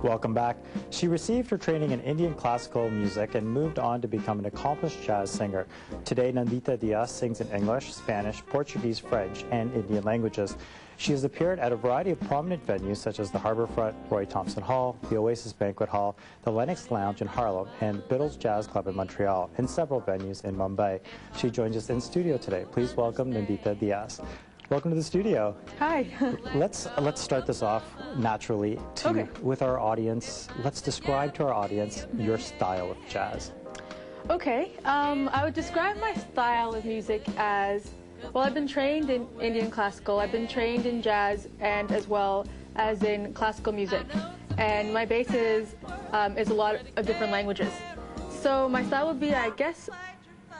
Welcome back. She received her training in Indian classical music and moved on to become an accomplished jazz singer. Today, Nandita Dias sings in English, Spanish, Portuguese, French, and Indian languages. She has appeared at a variety of prominent venues such as the Harbourfront, Roy Thompson Hall, the Oasis Banquet Hall, the Lennox Lounge in Harlem, and Biddle's Jazz Club in Montreal, and several venues in Mumbai. She joins us in studio today. Please welcome Nandita Dias. Welcome to the studio. Hi. Let's start this off naturally with our audience. Let's describe to our audience your style of jazz. Okay. I would describe my style of music as, well, I've been trained in Indian classical. I've been trained in jazz and as well as in classical music. And my base is a lot of different languages. So my style would be, I guess,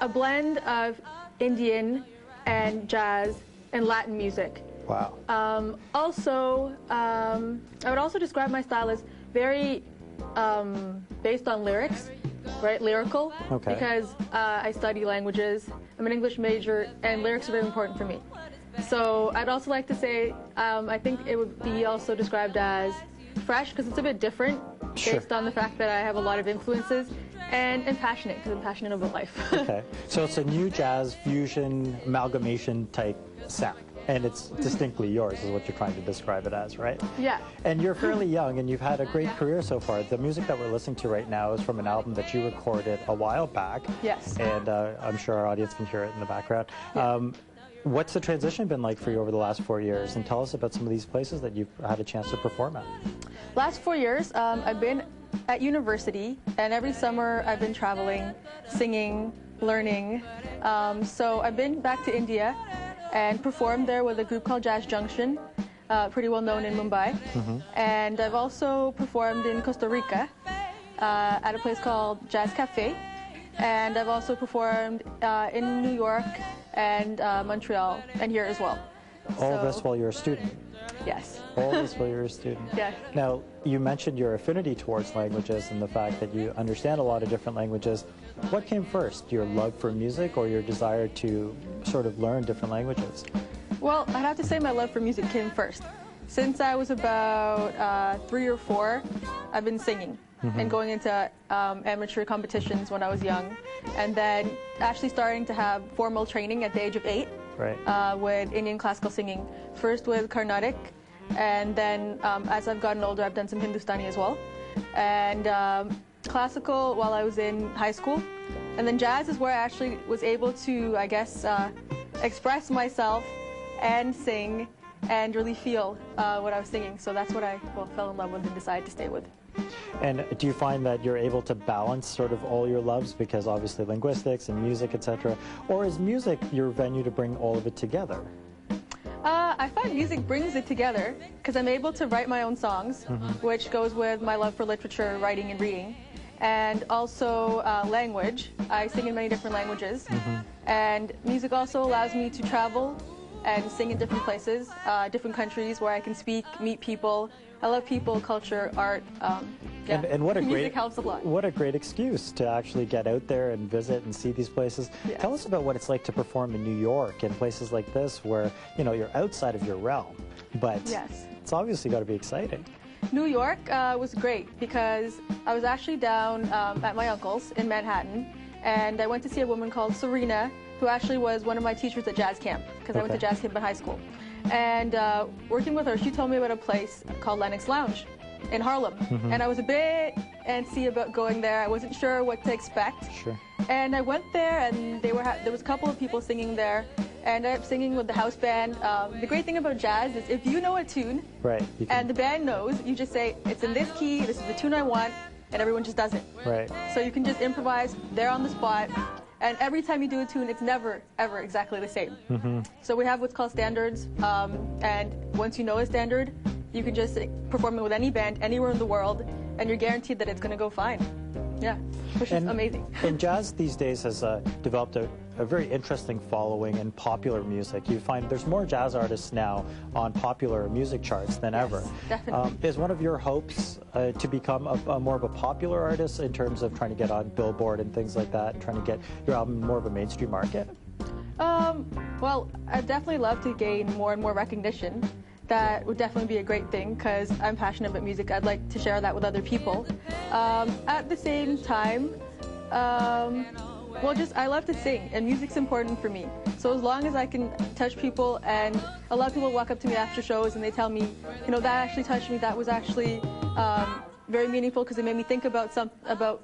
a blend of Indian and jazz and Latin music. Wow. I would also describe my style as very based on lyrics, right? Lyrical. Okay. Because I study languages. I'm an English major, and lyrics are very important for me. So I'd also like to say I think it would be also described as fresh because it's a bit different based on the fact that I have a lot of influences, and passionate because I'm passionate about life. Okay. So it's a new jazz fusion amalgamation type sound, and it's distinctly yours is what you're trying to describe it as, right? Yeah. And you're fairly young and you've had a great career so far. The music that we're listening to right now is from an album that you recorded a while back. Yes. And I'm sure our audience can hear it in the background. Yeah. What's the transition been like for you over the last 4 years? And tell us about some of these places that you've had a chance to perform at. Last 4 years, I've been at university, and every summer I've been traveling, singing, learning. So I've been back to India and performed there with a group called Jazz Junction, pretty well known in Mumbai. And I've also performed in Costa Rica at a place called Jazz Cafe. And I've also performed in New York and Montreal, and here as well. All this while you're a student? Yes. All this while you're a student? Yes. Now, you mentioned your affinity towards languages and the fact that you understand a lot of different languages. What came first, your love for music or your desire to sort of learn different languages? Well, I'd have to say my love for music came first. Since I was about 3 or 4, I've been singing and going into amateur competitions when I was young, and then actually starting to have formal training at the age of 8 with Indian classical singing, first with Carnatic, and then as I've gotten older, I've done some Hindustani as well, and classical while I was in high school, and then jazz is where I actually was able to, I guess, express myself and sing and really feel what I was singing. So that's what I fell in love with and decided to stay with. And do you find that you're able to balance sort of all your loves, because obviously linguistics and music, etc., or is music your venue to bring all of it together? I find music brings it together because I'm able to write my own songs, which goes with my love for literature, writing, and reading. And also language. I sing in many different languages. And music also allows me to travel and sing in different places, different countries where I can speak, meet people. I love people, culture, art. And what a music helps a lot. What a great excuse to actually get out there and visit and see these places. Yes. Tell us about what it's like to perform in New York and places like this where, you know, you're outside of your realm, but it's obviously got to be exciting. New York was great because I was actually down at my uncle's in Manhattan, and I went to see a woman called Serena, who actually was one of my teachers at jazz camp, because I went to jazz camp in high school. And working with her, she told me about a place called Lennox Lounge in Harlem. And I was a bit antsy about going there. I wasn't sure what to expect. Sure. And I went there, and there was a couple of people singing there, and I ended up singing with the house band. The great thing about jazz is if you know a tune, and the band knows, you just say, it's in this key, this is the tune I want, and everyone just does it. So you can just improvise there on the spot. And every time you do a tune, it's never, ever exactly the same. So we have what's called standards, and once you know a standard, you can just perform it with any band, anywhere in the world, and you're guaranteed that it's going to go fine. Yeah, which is amazing. And jazz these days has developed a very interesting following in popular music. You find there's more jazz artists now on popular music charts than ever. Definitely. Is one of your hopes to become more of a popular artist in terms of trying to get on Billboard and things like that, trying to get your album more of a mainstream market? Well, I'd definitely love to gain more and more recognition. that would definitely be a great thing because I'm passionate about music. I'd like to share that with other people. At the same time, well, I love to sing, and music's important for me. So as long as I can touch people, and a lot of people walk up to me after shows and they tell me, that actually touched me, that was actually very meaningful because it made me think about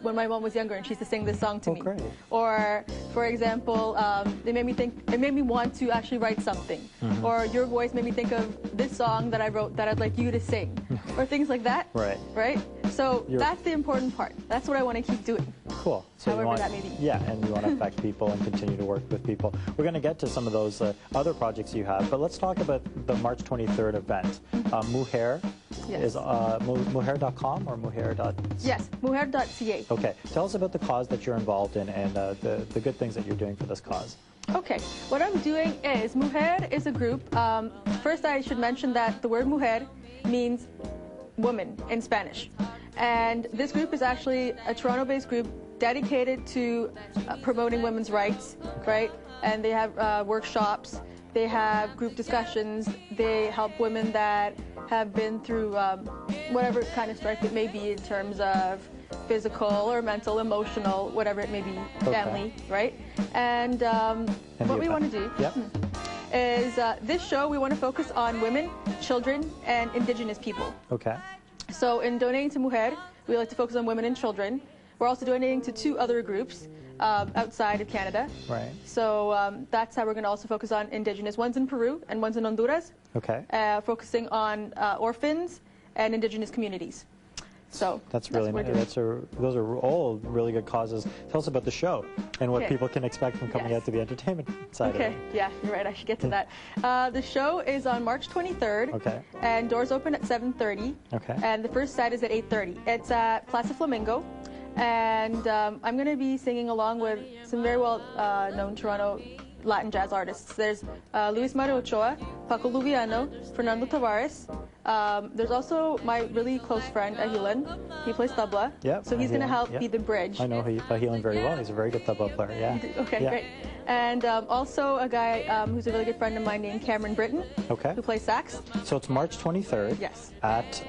when my mom was younger and she used to sing this song to me. Great. Or, for example, it made me want to actually write something. Or your voice made me think of this song that I wrote that I'd like you to sing. Or things like that. Right. Right? So that's the important part. That's what I want to keep doing. Cool. So however that may be. Yeah, and you want to affect people and continue to work with people. We're going to get to some of those other projects you have, but let's talk about the March 23rd event. Mujer is mujer.com or mujer. Yes, mujer.ca. Okay. Tell us about the cause that you're involved in and the good things that you're doing for this cause. Okay, what I'm doing is, Mujer is a group. First, I should mention that the word mujer means woman in Spanish. And this group is actually a Toronto-based group dedicated to promoting women's rights, right? And they have workshops, they have group discussions, they help women that have been through whatever kind of strife it may be in terms of physical or mental, emotional, whatever it may be, family, right? And what we want to do is this show, we want to focus on women, children, and Indigenous people. Okay. So in donating to Mujer, we like to focus on women and children. We're also donating to 2 other groups outside of Canada. Right. So that's how we're going to also focus on Indigenous. One's in Peru and one's in Honduras. Okay. Focusing on orphans and Indigenous communities. So that's really nice. Those are all really good causes. Tell us about the show and what people can expect from coming out to the entertainment side of it. Yeah, you're right. I should get to that. The show is on March 23rd. Okay. And doors open at 7:30. Okay. And the first set is at 8:30. It's at Plaza Flamingo. And I'm going to be singing along with some very well-known Toronto Latin jazz artists. There's Luis Mario Ochoa, Paco Luviano, Fernando Tavares. There's also my really close friend, Ahilan. He plays tabla. Yep, so he's going to help be the bridge. I know Ahilan very well. He's a very good tabla player. Yeah. Okay, great. And also a guy who's a really good friend of mine named Cameron Britton, who plays sax. So it's March 23rd at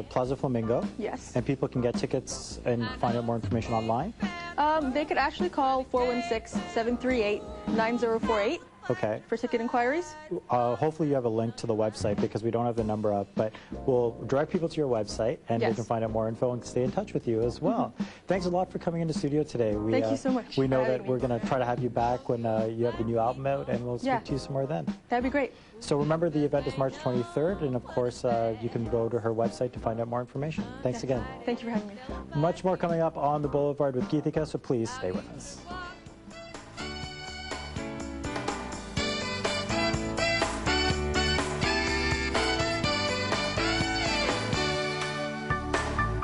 Plaza Flamingo. Yes. And people can get tickets and find out more information online? They could actually call 416-738-9048. Okay. For ticket inquiries. Hopefully you have a link to the website because we don't have the number up, but we'll direct people to your website and they can find out more info and stay in touch with you as well. Thanks a lot for coming into studio today. Thank you so much. We know that we're going to try to have you back when you have the new album out, and we'll speak to you some more then. That'd be great. So remember, the event is March 23rd, and of course you can go to her website to find out more information. Thanks again. Thank you for having me. Much more coming up on the Boulevard with Geethika, so please stay with us.